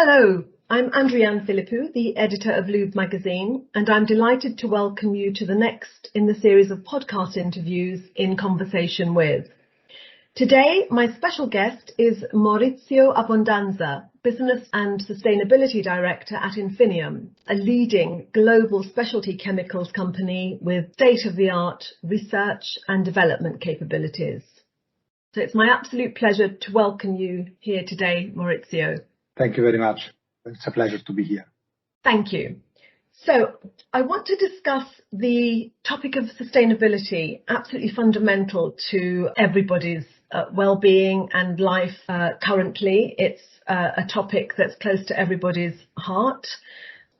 Hello, I'm Andrianne Philippou, the editor of Lube magazine, and I'm delighted to welcome you to the next in the series of podcast interviews in conversation with. Today, my special guest is Maurizio Abbondanza, Business and Sustainability Director at Infineum, a leading global specialty chemicals company with state-of-the-art research and development capabilities. So it's my absolute pleasure to welcome you here today, Maurizio. Thank you very much. It's a pleasure to be here. Thank you. So I want to discuss the topic of sustainability, absolutely fundamental to everybody's well-being and life currently. It's a topic that's close to everybody's heart.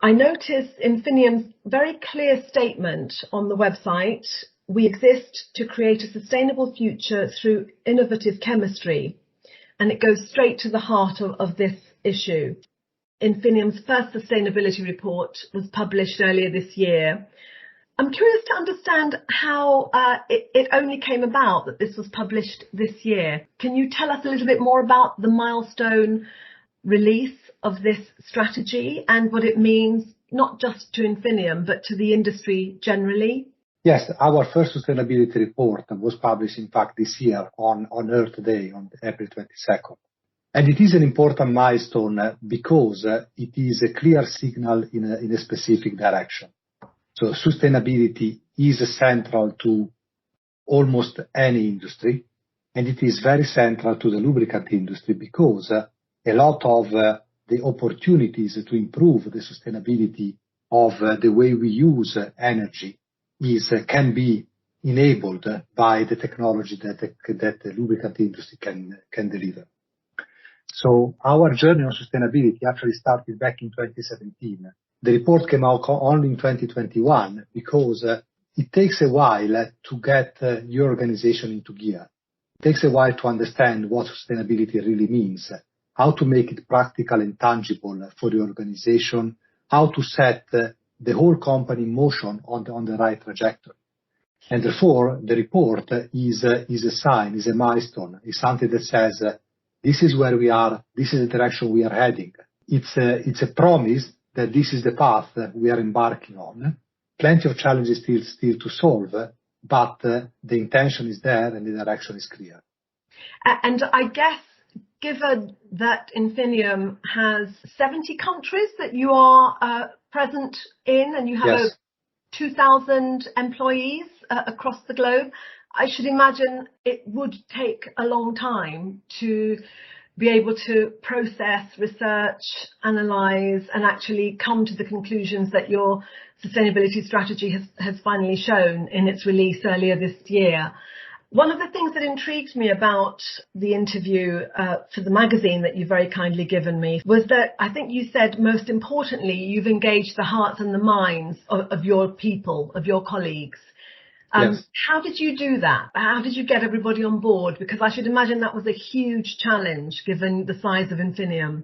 I noticed Infineum's very clear statement on the website: we exist to create a sustainable future through innovative chemistry. And it goes straight to the heart of this issue. Infineum's first sustainability report was published earlier this year. I'm curious to understand how it only came about that this was published this year. Can you tell us a little bit more about the milestone release of this strategy and what it means, not just to Infineum, but to the industry generally? Yes, our first sustainability report was published, in fact, this year on Earth Day, on April 22nd. And it is an important milestone because it is a clear signal in a specific direction. So sustainability is central to almost any industry, and it is very central to the lubricant industry because a lot of the opportunities to improve the sustainability of the way we use energy can be enabled by the technology that the lubricant industry can deliver. So our journey on sustainability actually started back in 2017. The report came out only in 2021 because it takes a while to get your organization into gear. It takes a while to understand what sustainability really means, how to make it practical and tangible for the organization, how to set the whole company in motion on the right trajectory. And therefore, the report is a sign, is a milestone, is something that says, this is where we are, this is the direction we are heading. It's a promise that this is the path that we are embarking on. Plenty of challenges still to solve, but the intention is there and the direction is clear. And I guess, given that Infineum has 70 countries that you are present in, and you have over 2,000 employees across the globe, I should imagine it would take a long time to be able to process, research, analyse, and actually come to the conclusions that your sustainability strategy has finally shown in its release earlier this year. One of the things that intrigued me about the interview for the magazine that you very kindly given me was that I think you said, most importantly, you've engaged the hearts and the minds of your people, of your colleagues. Yes. How did you do that? How did you get everybody on board? Because I should imagine that was a huge challenge given the size of Infineum.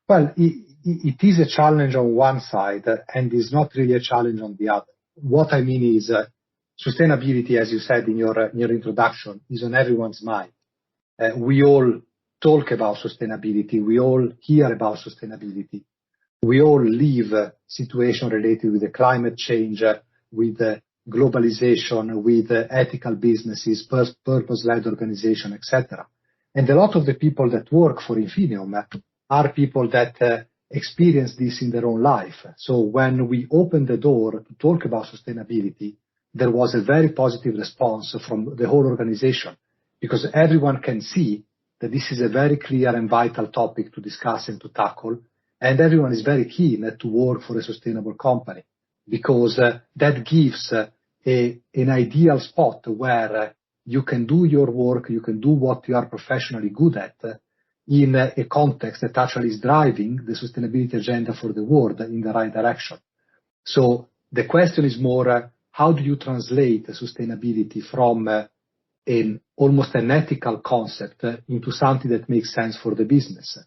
Well, it is a challenge on one side and is not really a challenge on the other. What I mean is sustainability, as you said in your introduction, is on everyone's mind. We all talk about sustainability. We all hear about sustainability. We all live a situation related with the climate change, with globalization, with ethical businesses, purpose-led organization, etc. And a lot of the people that work for Infineum are people that experience this in their own life. So when we opened the door to talk about sustainability, there was a very positive response from the whole organization because everyone can see that this is a very clear and vital topic to discuss and to tackle. And everyone is very keen to work for a sustainable company because that gives an ideal spot where you can do your work, you can do what you are professionally good at in a context that actually is driving the sustainability agenda for the world in the right direction. So the question is more, how do you translate sustainability from almost an ethical concept into something that makes sense for the business?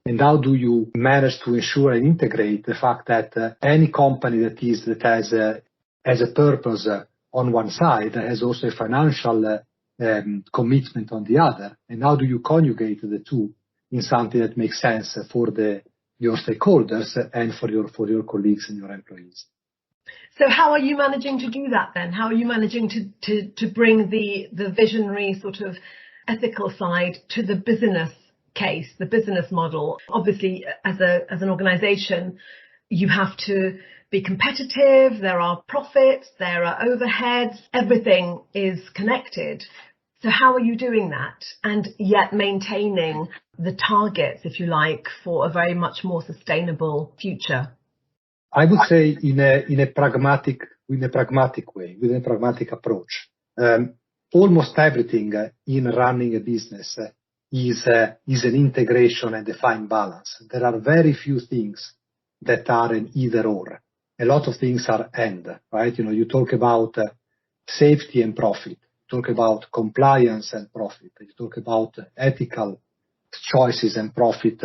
And how do you manage to ensure and integrate the fact that any company that has a purpose on one side has also a financial commitment on the other? And how do you conjugate the two in something that makes sense for the your stakeholders and for your colleagues and your employees. So how are you managing to do that then? How are you managing to bring the visionary sort of ethical side to the business case, the business model? Obviously, as an organization, you have to be competitive, there are profits, there are overheads, everything is connected. So how are you doing that and yet maintaining the targets, if you like, for a very much more sustainable future? I would say in a pragmatic way, with a pragmatic approach. Almost everything in running a business is an integration and defined balance. There are very few things that are an either or. A lot of things are and, right? You talk about safety and profit. You talk about compliance and profit. You talk about ethical choices and profit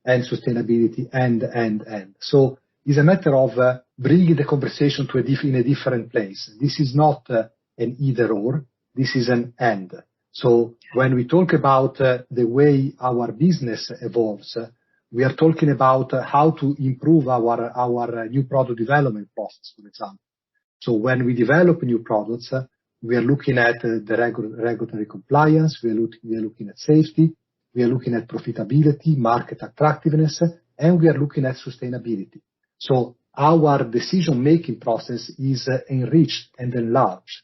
and sustainability and. So it's a matter of bringing the conversation to in a different place. This is not an either or. This is an and. So when we talk about the way our business evolves, we are talking about how to improve our new product development process, for example. So when we develop new products, we are looking at the regulatory compliance, we are looking at safety, we are looking at profitability, market attractiveness, and we are looking at sustainability. So our decision-making process is enriched and enlarged.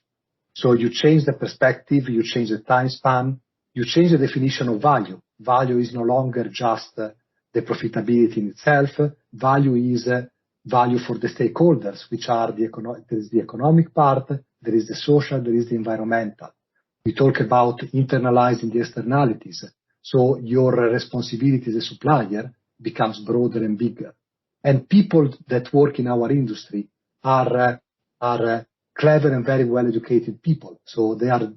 So you change the perspective, you change the time span, you change the definition of value. Value is no longer just the profitability in itself. Value is value for the stakeholders, which are there is the economic part, there is the social, there is the environmental. We talk about internalizing the externalities. So your responsibility as a supplier becomes broader and bigger. And people that work in our industry are clever and very well educated people. So they are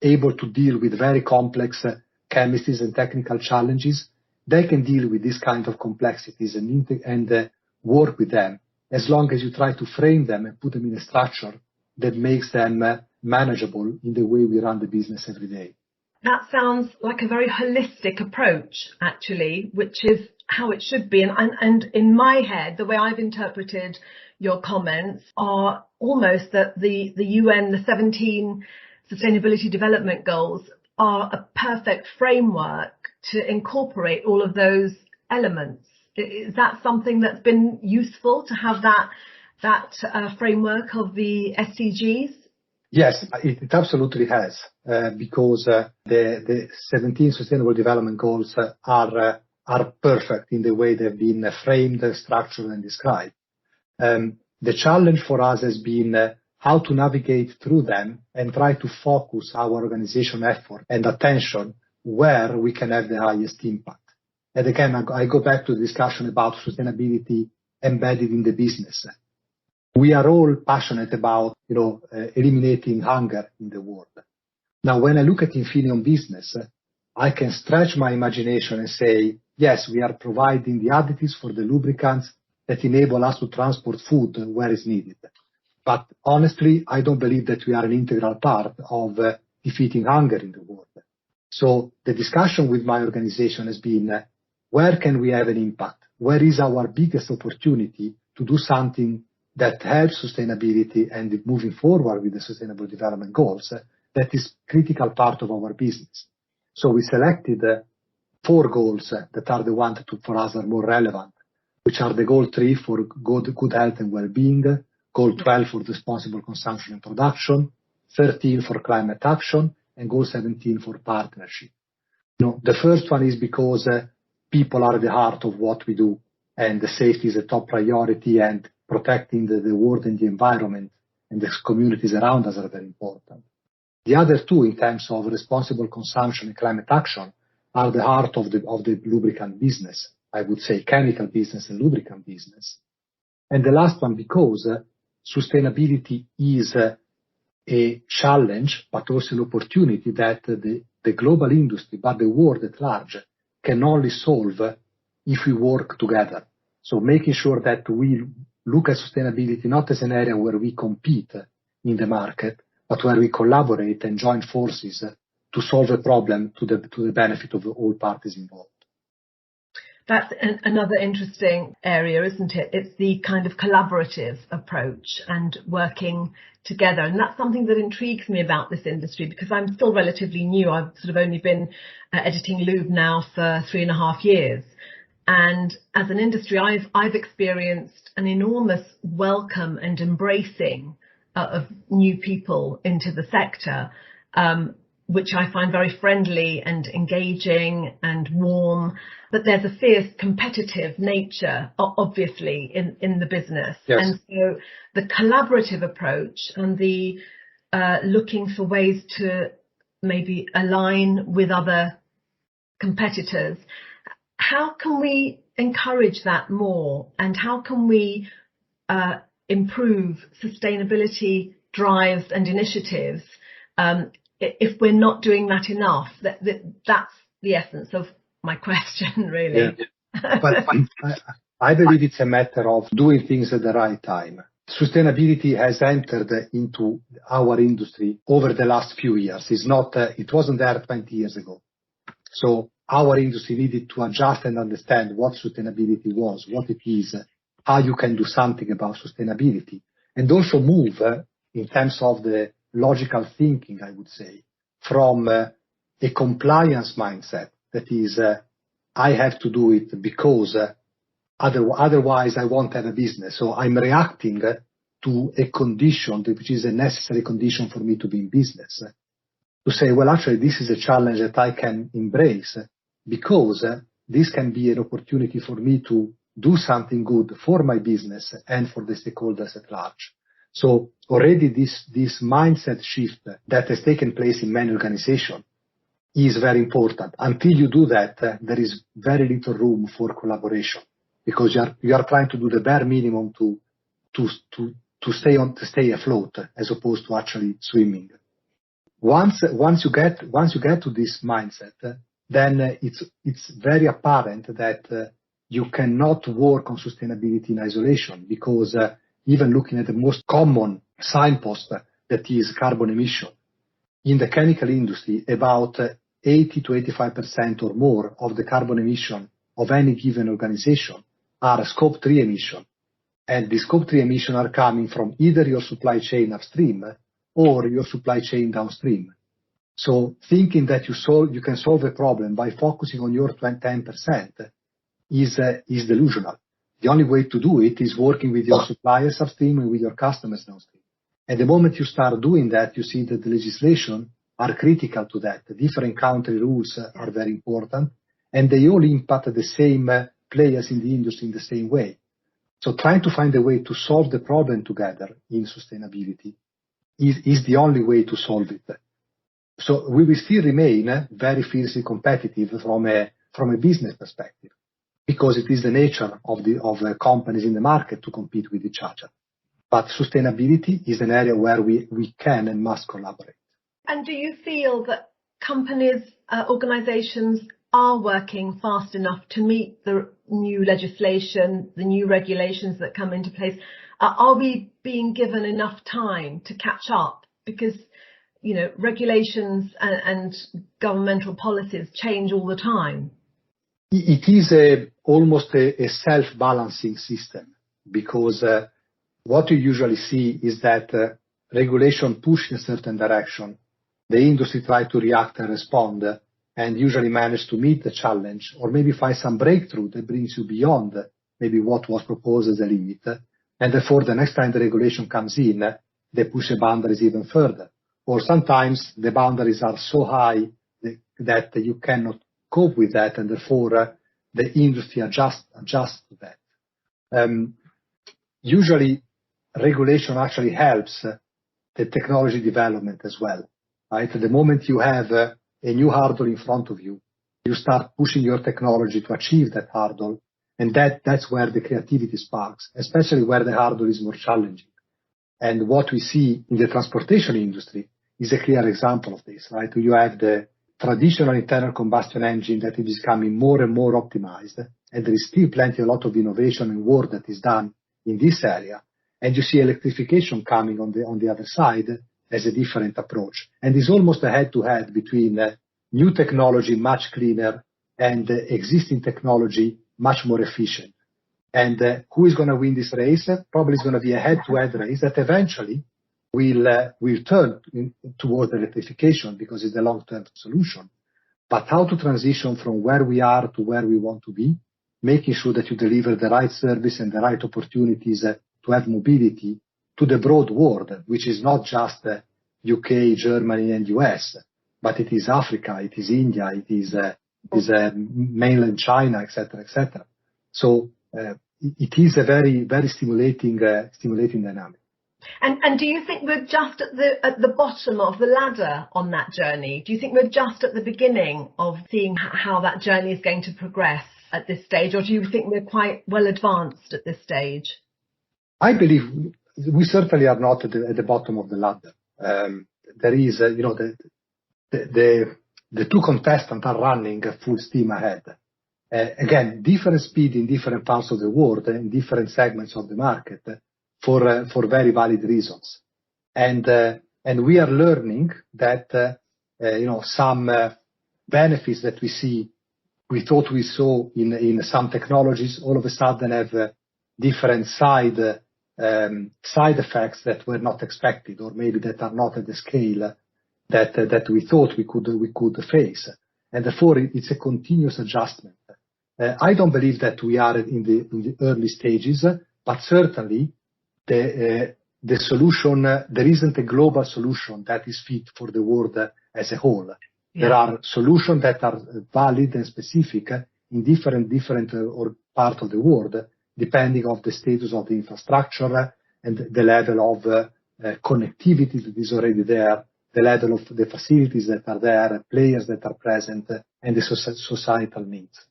able to deal with very complex chemistries and technical challenges. They can deal with this kind of complexities and work with them as long as you try to frame them and put them in a structure that makes them manageable in the way we run the business every day. That sounds like a very holistic approach, actually, which is how it should be. And in my head, the way I've interpreted your comments are almost that the UN, the 17 Sustainability Development Goals, are a perfect framework to incorporate all of those elements. Is that something that's been useful to have that framework of the SDGs? Yes, it absolutely has, because the 17 Sustainable Development Goals are perfect in the way they've been framed, structured, and described. The challenge for us has been how to navigate through them and try to focus our organization effort and attention where we can have the highest impact. And again, I go back to the discussion about sustainability embedded in the business. We are all passionate about, eliminating hunger in the world. Now, when I look at Infineum business, I can stretch my imagination and say, yes, we are providing the additives for the lubricants that enable us to transport food where it's needed. But honestly, I don't believe that we are an integral part of defeating hunger in the world. So the discussion with my organization has been, where can we have an impact? Where is our biggest opportunity to do something that helps sustainability and moving forward with the Sustainable Development Goals? That is critical part of our business. So we selected 4 goals that are the ones that for us are more relevant, which are the goal 3 for good health and well-being, goal 12 for responsible consumption and production, 13 for climate action, and goal 17 for partnership. The first one is because people are at the heart of what we do, and the safety is a top priority, and protecting the world and the environment and the communities around us are very important. The other 2, in terms of responsible consumption and climate action, are the heart of the lubricant business. I would say chemical business and lubricant business. And the last one, because sustainability is a challenge, but also an opportunity that the global industry, but the world at large, can only solve if we work together. So making sure that we look at sustainability not as an area where we compete in the market, but where we collaborate and join forces to solve a problem to the benefit of all parties involved. That's another interesting area, isn't it? It's the kind of collaborative approach and working together. And that's something that intrigues me about this industry, because I'm still relatively new. I've sort of only been editing Lube now for 3.5 years. And as an industry, I've experienced an enormous welcome and embracing of new people into the sector, which I find very friendly and engaging and warm. But there's a fierce competitive nature, obviously, in the business. Yes. And so the collaborative approach and the looking for ways to maybe align with other competitors, how can we encourage that more? And how can we improve sustainability drives and initiatives if we're not doing that enough? That's the essence of my question, really. Yeah. But I believe it's a matter of doing things at the right time. Sustainability has entered into our industry over the last few years. It wasn't there 20 years ago. So our industry needed to adjust and understand what sustainability was, what it is, how you can do something about sustainability, and also move in terms of the logical thinking, I would say, from a compliance mindset that is, I have to do it because otherwise I won't have a business. So I'm reacting to a condition which is a necessary condition for me to be in business. To say, well, actually, this is a challenge that I can embrace because this can be an opportunity for me to do something good for my business and for the stakeholders at large. So already this mindset shift that has taken place in many organizations is very important. Until you do that, there is very little room for collaboration, because you are trying to do the bare minimum to stay afloat as opposed to actually swimming. Once you get to this mindset, then it's very apparent that you cannot work on sustainability in isolation, because even looking at the most common signpost, that is carbon emission, in the chemical industry, about 80 to 85% or more of the carbon emission of any given organization are scope 3 emission. And the scope 3 emission are coming from either your supply chain upstream or your supply chain downstream. So thinking that you can solve a problem by focusing on your 10% is delusional. The only way to do it is working with your suppliers upstream and with your customers downstream. And the moment you start doing that, you see that the legislation are critical to that. The different country rules are very important, and they all impact the same players in the industry in the same way. So trying to find a way to solve the problem together in sustainability is the only way to solve it. So we will still remain very fiercely competitive from a business perspective, because it is the nature of companies in the market to compete with each other. But sustainability is an area where we can and must collaborate. And do you feel that companies, organizations are working fast enough to meet the new legislation, the new regulations that come into place? Are we being given enough time to catch up? Because regulations and governmental policies change all the time. It is almost a self-balancing system, because what you usually see is that regulation push in a certain direction, the industry try to react and respond, and usually manage to meet the challenge, or maybe find some breakthrough that brings you beyond maybe what was proposed as a limit, and therefore the next time the regulation comes in, they push the boundaries even further. Or sometimes the boundaries are so high that you cannot cope with that, and therefore the industry adjusts to that. Usually, regulation actually helps the technology development as well. Right? The moment you have a new hurdle in front of you, you start pushing your technology to achieve that hurdle, and that's where the creativity sparks, especially where the hurdle is more challenging. And what we see in the transportation industry is a clear example of this, right? You have the traditional internal combustion engine that is becoming more and more optimized, and there is still a lot of innovation and work that is done in this area. And you see electrification coming on the other side as a different approach. And it's almost a head-to-head between new technology, much cleaner, and existing technology much more efficient. And who is going to win this race? Probably is going to be a head-to-head race that eventually will turn toward electrification because it's the long-term solution. But how to transition from where we are to where we want to be, making sure that you deliver the right service and the right opportunities to have mobility to the broad world, which is not just UK, Germany, and US, but it is Africa, it is India, it is mainland China, etc., etc. So it is a very, very stimulating dynamic. And do you think we're just at the bottom of the ladder on that journey? Do you think we're just at the beginning of seeing how that journey is going to progress at this stage, or do you think we're quite well advanced at this stage? I believe we certainly are not at the bottom of the ladder. There is, the two contestants are running full steam ahead. Again, different speed in different parts of the world, in different segments of the market, for very valid reasons. And we are learning that, some benefits that we thought we saw in some technologies all of a sudden have different side effects that were not expected, or maybe that are not at the scale that we thought we could face. And therefore it's a continuous adjustment. I don't believe that we are in the early stages, but certainly the solution, there isn't a global solution that is fit for the world as a whole. Yeah. There are solutions that are valid and specific in different parts of the world, depending on the status of the infrastructure and the level of connectivity that is already there, the level of the facilities that are there, players that are present, and the societal needs.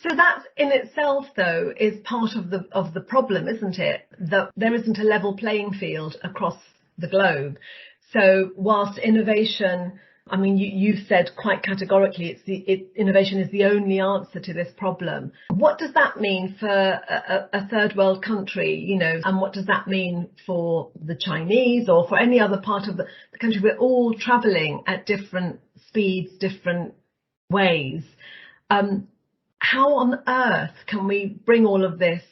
So that in itself, though, is part of the problem, isn't it? That there isn't a level playing field across the globe. So whilst innovation, I mean, you've said quite categorically, innovation is the only answer to this problem. What does that mean for a third world country, and what does that mean for the Chinese or for any other part of the country? We're all traveling at different speeds, different ways. How on earth can we bring all of this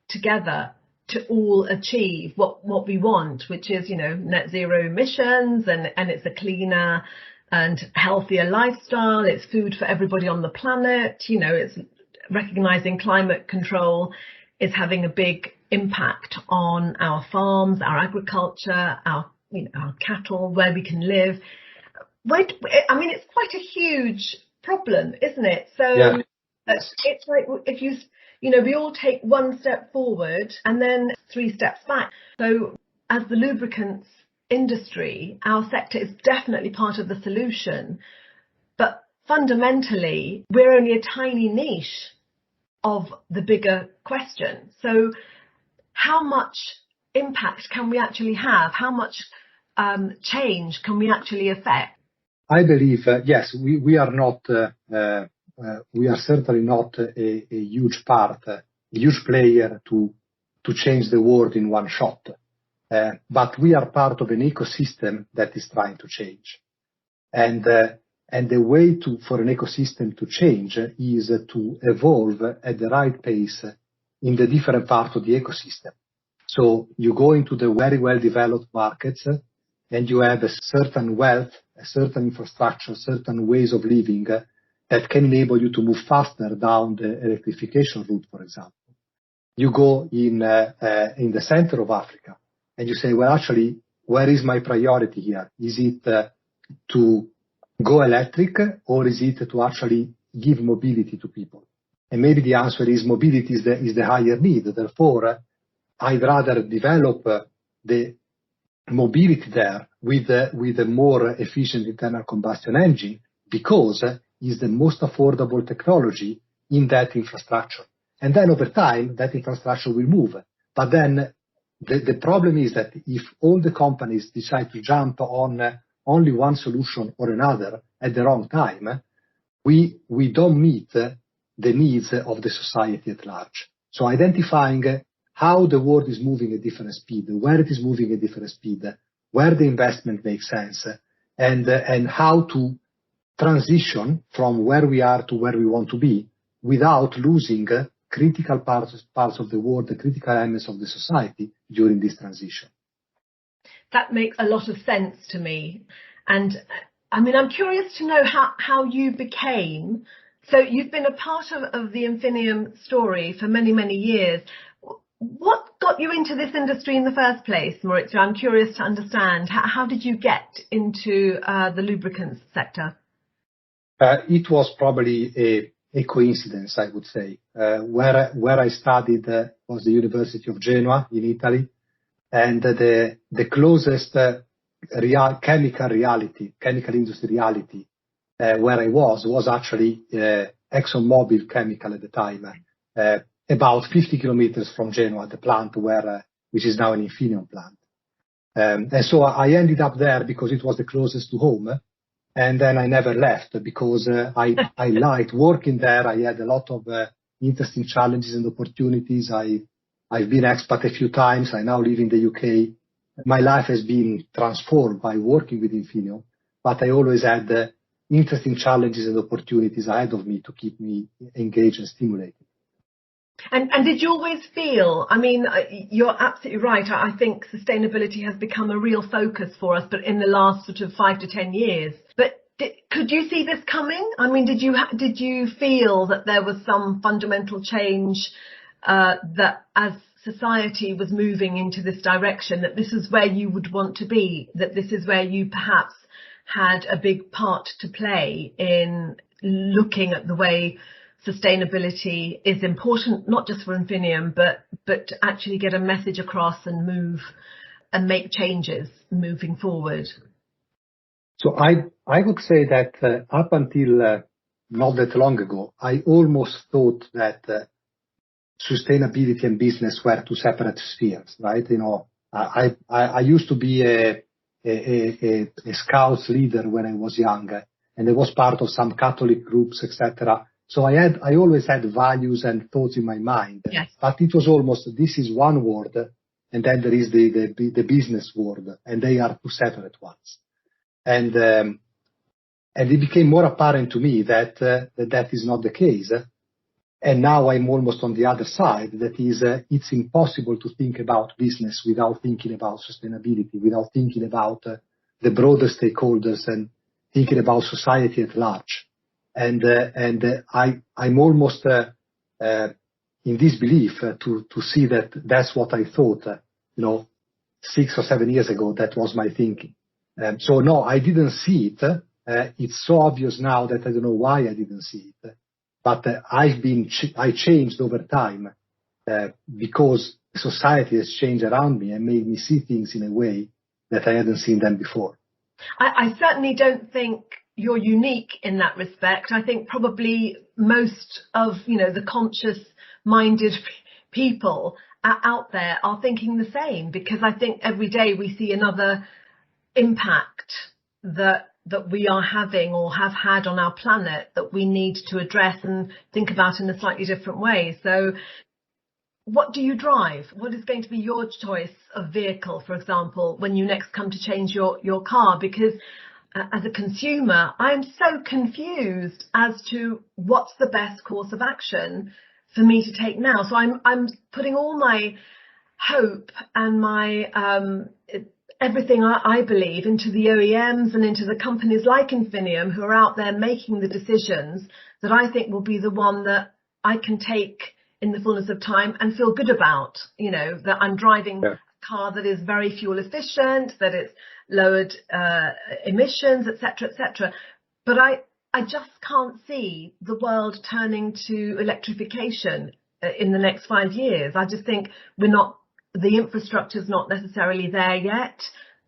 together to all achieve what we want, which is, net zero emissions, and it's a cleaner and healthier lifestyle, it's food for everybody on the planet, it's recognizing climate control is having a big impact on our farms, our agriculture, our cattle, where we can live. It's quite a huge problem, isn't it? So yeah. It's like if we all take one step forward and then 3 steps back. So as the lubricants industry, our sector is definitely part of the solution, but fundamentally we're only a tiny niche of the bigger question. So how much impact can we actually have? How much change can we actually affect? I believe, yes, we are not... we are certainly not a huge player to change the world in one shot. But we are part of an ecosystem that is trying to change. And the way for an ecosystem to change is to evolve at the right pace in the different parts of the ecosystem. So you go into the very well developed markets and you have a certain wealth, a certain infrastructure, certain ways of living that can enable you to move faster down the electrification route, for example. You go in the center of Africa and you say, well, actually, where is my priority here? Is it to go electric, or is it to actually give mobility to people? And maybe the answer is mobility is the higher need. Therefore, I'd rather develop the mobility there with a more efficient internal combustion engine, because is the most affordable technology in that infrastructure. And then over time, that infrastructure will move. But then the problem is that if all the companies decide to jump on only one solution or another at the wrong time, we don't meet the needs of the society at large. So identifying how the world is moving at different speed, where it is moving at different speed, where the investment makes sense, and how to transition from where we are to where we want to be without losing critical parts of the world, the critical elements of the society during this transition. That makes a lot of sense to me. And I mean, I'm curious to know how you became. So you've been a part of the Infineum story for many, many years. What got you into this industry in the first place, Maurizio? I'm curious to understand. How did you get into the lubricants sector? It was probably a coincidence, I would say. Where I studied was the University of Genoa in Italy, and the closest chemical industry reality where I was actually ExxonMobil Chemical at the time, about 50 kilometers from Genoa, the plant which is now an Infineum plant. And so I ended up there because it was the closest to home. And then I never left because I liked working there. I had a lot of interesting challenges and opportunities. I've been expat a few times. I now live in the UK. My life has been transformed by working with Infineum, but I always had interesting challenges and opportunities ahead of me to keep me engaged and stimulated. And did you always feel, I mean, you're absolutely right. I think sustainability has become a real focus for us, but in the last sort of 5 to 10 years. But could you see this coming? I mean, did you feel that there was some fundamental change that as society was moving into this direction, that this is where you would want to be, that this is where you perhaps had a big part to play in looking at the way sustainability is important, not just for Infineum, but to actually get a message across and move and make changes moving forward? So I would say that up until not that long ago, I almost thought that sustainability and business were two separate spheres, right? You know, I used to be a Scouts leader when I was young, and I was part of some Catholic groups, etc. So I always had values and thoughts in my mind. Yes. But it was almost, this is one world, and then there is the business world, and they are two separate ones. And it became more apparent to me that that is not the case. And now I'm almost on the other side. That is, it's impossible to think about business without thinking about sustainability, without thinking about the broader stakeholders and thinking about society at large. And I'm almost in disbelief to see that that's what I thought, 6 or 7 years ago. That was my thinking. So no, I didn't see it. It's so obvious now that I don't know why I didn't see it. But I changed over time because society has changed around me and made me see things in a way that I hadn't seen them before. I certainly don't think you're unique in that respect. I think probably most of, the conscious-minded people out there are thinking the same, because I think every day we see another impact that we are having or have had on our planet that we need to address and think about in a slightly different way. So what do you drive? What is going to be your choice of vehicle, for example, when you next come to change your car? Because as a consumer, I'm so confused as to what's the best course of action for me to take now. So I'm putting all my hope and my everything I believe into the OEMs and into the companies like Infineum, who are out there making the decisions that I think will be the one that I can take in the fullness of time and feel good about, that I'm driving a car that is very fuel efficient, that it's lowered emissions, etc. But I just can't see the world turning to electrification in the next 5 years. I just think the infrastructure is not necessarily there yet.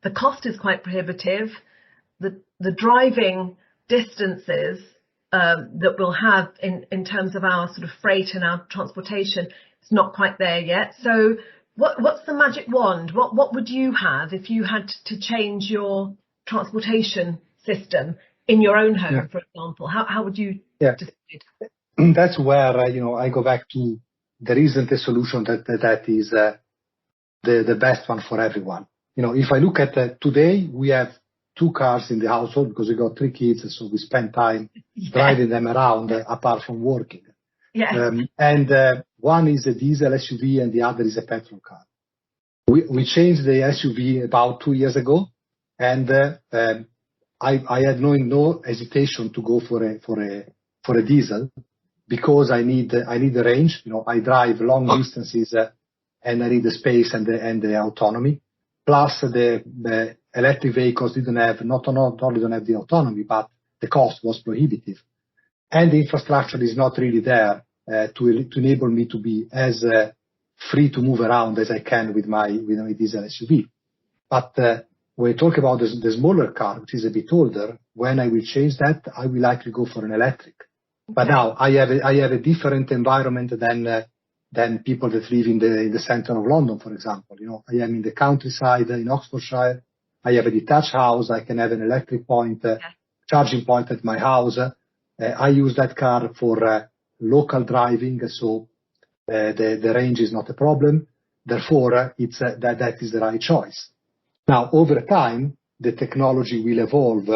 The cost is quite prohibitive. The driving distances that we'll have in terms of our sort of freight and our transportation is not quite there yet. So what's the magic wand? What would you have if you had to change your transportation system in your own home, for example? How would you decide? That's where I go back to there isn't a solution that is the best one for everyone. If I look at today, we have 2 cars in the household because we got 3 kids, so we spend time driving them around apart from working. Yeah. One is a diesel SUV and the other is a petrol car. We changed the SUV about 2 years ago, and I had no hesitation to go for a diesel because I need the range. I drive long distances and I need the space and the autonomy. Plus the electric vehicles not only don't have the autonomy, but the cost was prohibitive, and the infrastructure is not really there to enable me to be as free to move around as I can with my diesel SUV. But when we talk about the smaller car, which is a bit older, when I will change that, I will likely go for an electric. Okay. But now I have a different environment than people that live in the center of London, for example. I am in the countryside in Oxfordshire. I have a detached house. I can have an electric point, charging point at my house. I use that car for local driving, so the range is not a problem. Therefore, that is the right choice. Now, over time, the technology will evolve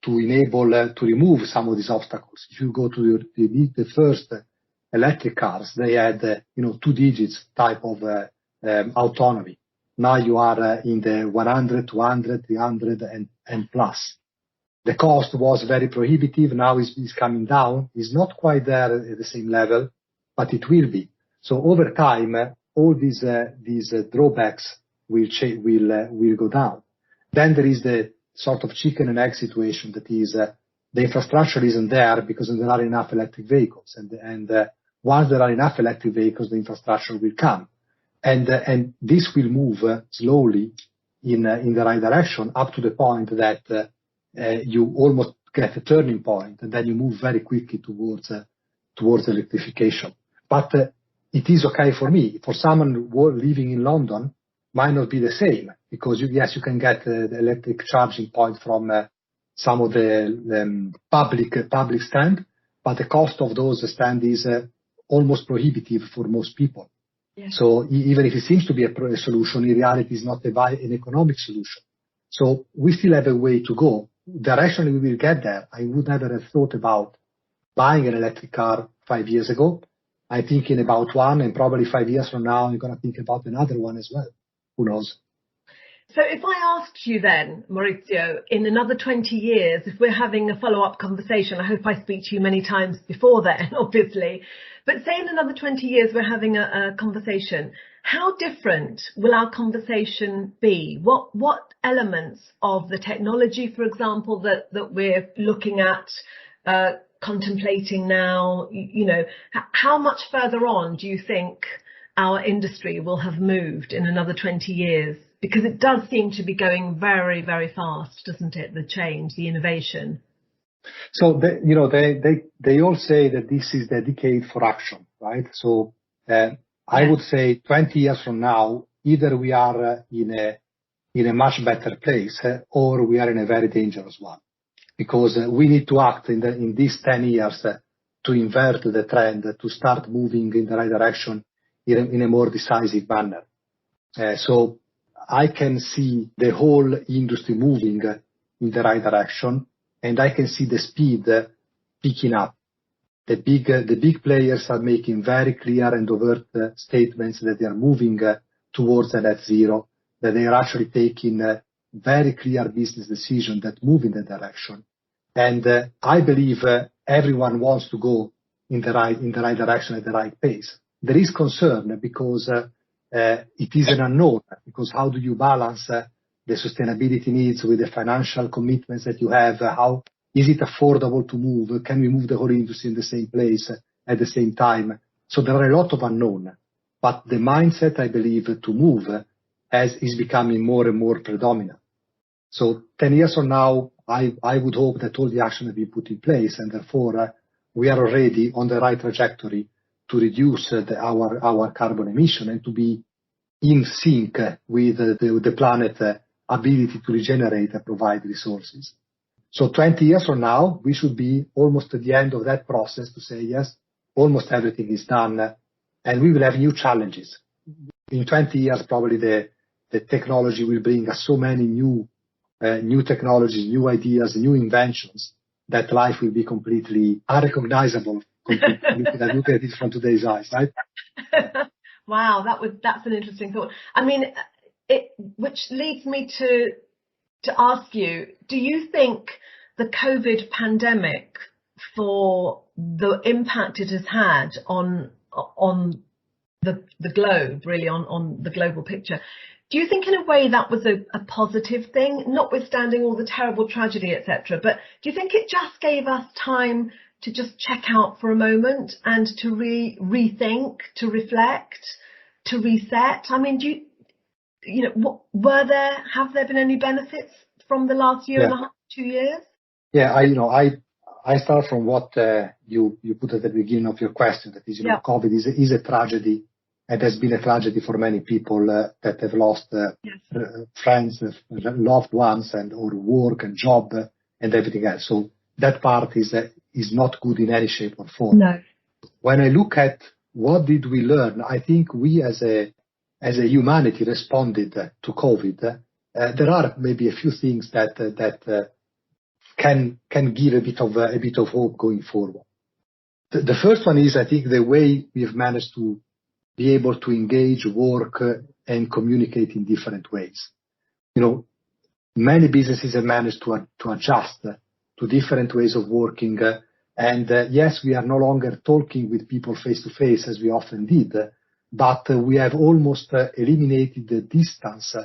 to enable to remove some of these obstacles. If you go to the first electric cars, they had 2 digits type of autonomy. Now you are in the 100, 200, 300, and plus. The cost was very prohibitive. Now it's coming down. It's not quite there at the same level, but it will be. So over time, all these drawbacks will go down. Then there is the sort of chicken and egg situation, that is the infrastructure isn't there because there are enough electric vehicles, and once there are enough electric vehicles, the infrastructure will come, and this will move slowly in the right direction up to the point that you almost get a turning point, and then you move very quickly towards electrification. But it is okay for me. For someone living in London, might not be the same, because you can get the electric charging point from some of the public stand, but the cost of those stand is almost prohibitive for most people. Yeah. So even if it seems to be a solution, in reality is not an economic solution. So we still have a way to go. Directionally, we will get there. I would never have thought about buying an electric car 5 years ago. I'm thinking about one, and probably 5 years from now, I'm going to think about another one as well. Who knows? So if I asked you then, Maurizio, in another 20 years, if we're having a follow-up conversation, I hope I speak to you many times before then, obviously, but say in another 20 years we're having a conversation, how different will our conversation be? What elements of the technology, for example, that we're looking at, contemplating now, how much further on do you think our industry will have moved in another 20 years? Because it does seem to be going very, very fast, doesn't it? The change, the innovation. So, they all say that this is the decade for action, right? So, I would say 20 years from now, either we are in a much better place or we are in a very dangerous one, because we need to act in these 10 years to invert the trend, to start moving in the right direction in a more decisive manner. So I can see the whole industry moving in the right direction, and I can see the speed picking up. The big players are making very clear and overt statements that they are moving towards a net zero, that they are actually taking very clear business decisions that move in that direction. And I believe everyone wants to go in the right direction at the right pace. There is concern because it is an unknown, because how do you balance the sustainability needs with the financial commitments that you have? How is it affordable to move? Can we move the whole industry in the same place at the same time? So there are a lot of unknown, but the mindset, I believe, to move is becoming more and more predominant. So 10 years from now, I would hope that all the action will be put in place, and therefore we are already on the right trajectory to reduce our carbon emission and to be in sync with the planet's ability to regenerate and provide resources. So 20 years from now, we should be almost at the end of that process to say, yes, almost everything is done, and we will have new challenges. In 20 years, probably the technology will bring us so many new technologies, new ideas, new inventions, that life will be completely unrecognizable looking at it from today's eyes, right? Wow, that's an interesting thought. I mean, which leads me to ask you, do you think the COVID pandemic, for the impact it has had on the globe, really on the global picture, do you think in a way that was a positive thing, notwithstanding all the terrible tragedy, etc., but do you think it just gave us time to just check out for a moment and to rethink, to reflect, to reset? I mean, have there been any benefits from the last year and a half, 2 years? Yeah, I start from what you put at the beginning of your question, that is, COVID is a tragedy, and has been a tragedy for many people that have lost friends, loved ones, and or work and job and everything else. So that part is not good in any shape or form. No. When I look at what did we learn, I think we as a humanity responded to COVID. There are maybe a few things that can give a bit of hope going forward. The first one is, I think, the way we have managed to be able to engage, work, and communicate in different ways. Many businesses have managed to adjust to different ways of working. And yes, we are no longer talking with people face to face as we often did, but we have almost eliminated the distance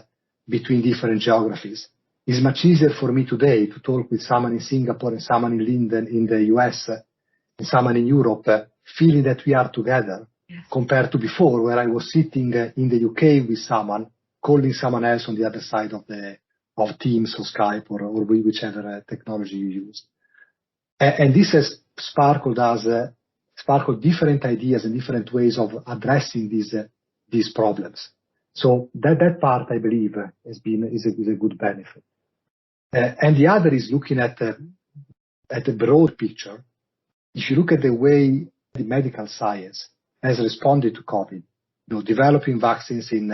between different geographies. It's much easier for me today to talk with someone in Singapore and someone in Linden in the US and someone in Europe, feeling that we are together, compared to before, where I was sitting in the UK with someone, calling someone else on the other side of Teams or Skype or whichever technology you use. And this has sparkled different ideas and different ways of addressing these problems. So that part, I believe, is a good benefit. And the other is looking at the broad picture. If you look at the way the medical science has responded to COVID, developing vaccines in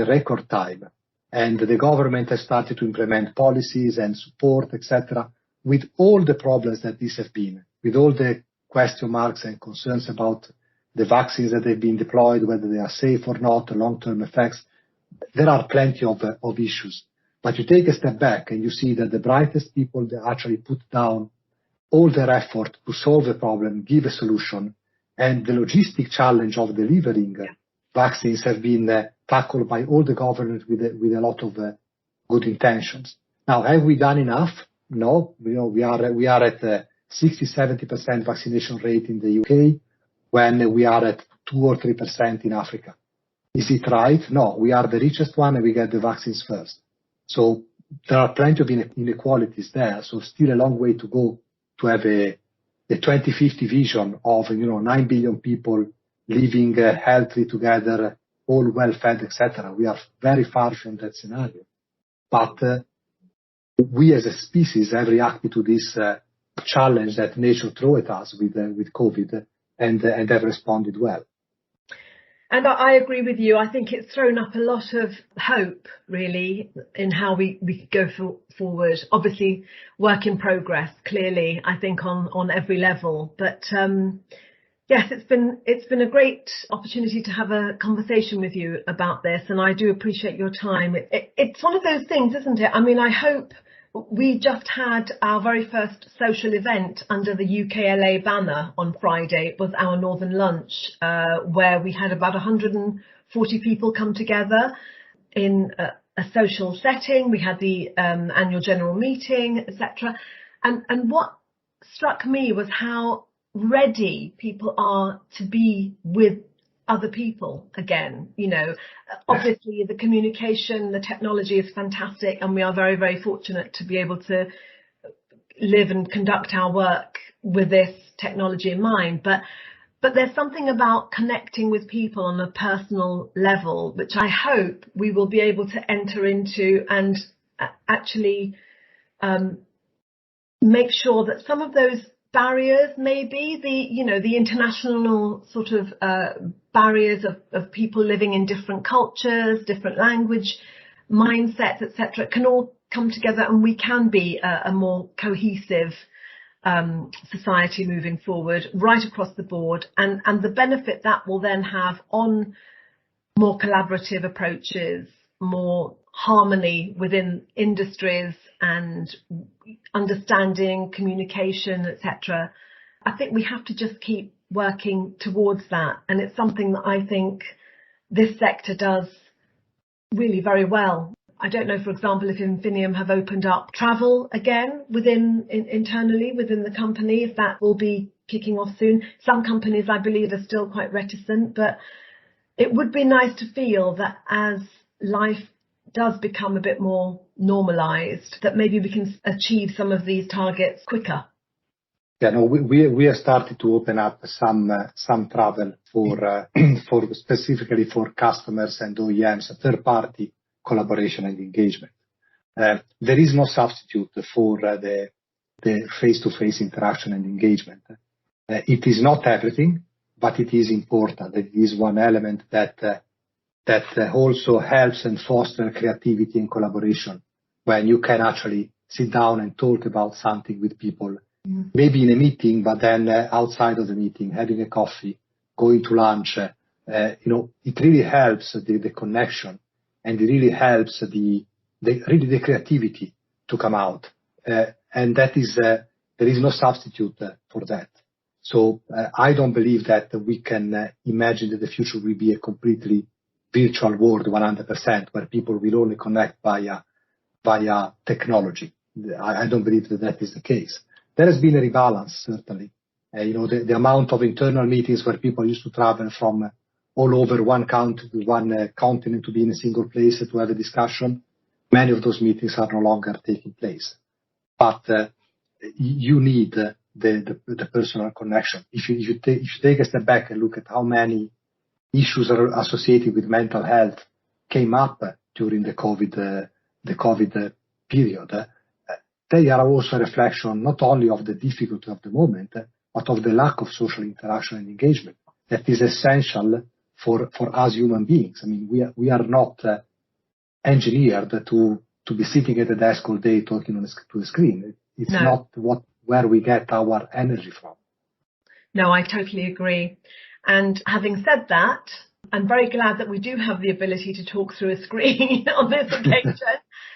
record time, and the government has started to implement policies and support, etc., with all the problems that these have been, with all the question marks and concerns about the vaccines that have been deployed, whether they are safe or not, the long-term effects, there are plenty of issues. But you take a step back and you see that the brightest people, they actually put down all their effort to solve a problem, give a solution, and the logistic challenge of delivering vaccines have been tackled by all the governments with a lot of good intentions. Now, have we done enough? No. We are at 60-70% vaccination rate in the UK, when we are at 2 or 3% in Africa. Is it right? No. We are the richest one, and we get the vaccines first. So there are plenty of inequalities there. So still a long way to go to have a 2050 vision of 9 billion people living healthy together, all well fed, etc. We are very far from that scenario. But we as a species have reacted to this challenge that nature threw at us with COVID, and have responded well. And I agree with you. I think it's thrown up a lot of hope, really, in how we go forward. Obviously, work in progress, clearly, I think on every level. But yes, it's been a great opportunity to have a conversation with you about this, and I do appreciate your time. It's one of those things, isn't it? I mean, I hope. We just had our very first social event under the UKLA banner on Friday. It was our Northern Lunch, where we had about 140 people come together in a social setting. We had the annual general meeting, etc. And what struck me was how ready people are to be with other people again. Obviously the communication, the technology is fantastic, and we are very, very fortunate to be able to live and conduct our work with this technology in mind. But there's something about connecting with people on a personal level, which I hope we will be able to enter into and actually make sure that some of those barriers, maybe the international sort of barriers of people living in different cultures, different language, mindsets, etc., can all come together, and we can be a more cohesive society moving forward, right across the board, and the benefit that will then have on more collaborative approaches, more harmony within industries and understanding, communication, etc. I think we have to just keep working towards that, and it's something that I think this sector does really very well. I don't know, for example, if Infineum have opened up travel again internally within the company, if that will be kicking off soon. Some companies, I believe, are still quite reticent, but it would be nice to feel that as life does become a bit more normalised, that maybe we can achieve some of these targets quicker. Yeah, no, we have started to open up some travel for specifically for customers and OEMs, third party collaboration and engagement. There is no substitute for the face-to-face interaction and engagement. It is not everything, but it is important. It is one element that also helps and fosters creativity and collaboration when you can actually sit down and talk about something with people. Maybe in a meeting, but then outside of the meeting, having a coffee, going to lunch, it really helps the connection, and it really helps the creativity to come out. And that is, there is no substitute for that. So I don't believe that we can imagine that the future will be a completely virtual world 100%, where people will only connect via technology. I don't believe that is the case. There has been a rebalance, certainly. The amount of internal meetings where people used to travel from all over one continent to be in a single place to have a discussion, many of those meetings are no longer taking place. But you need the personal connection. If you take a step back and look at how many issues are associated with mental health came up during the COVID period, they are also a reflection not only of the difficulty of the moment, but of the lack of social interaction and engagement that is essential for us human beings. I mean, we are not engineered to be sitting at a desk all day talking to a screen. It's not where we get our energy from. No, I totally agree. And having said that, I'm very glad that we do have the ability to talk through a screen on this occasion.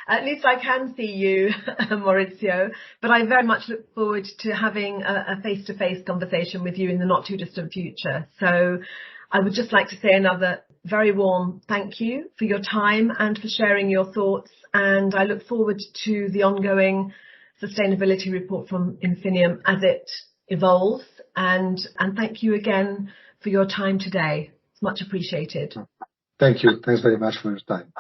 At least I can see you, Maurizio, but I very much look forward to having a face-to-face conversation with you in the not too distant future. So I would just like to say another very warm thank you for your time and for sharing your thoughts. And I look forward to the ongoing sustainability report from Infineum as it evolves. And thank you again for your time today. It's much appreciated. Thank you. Thanks very much for your time.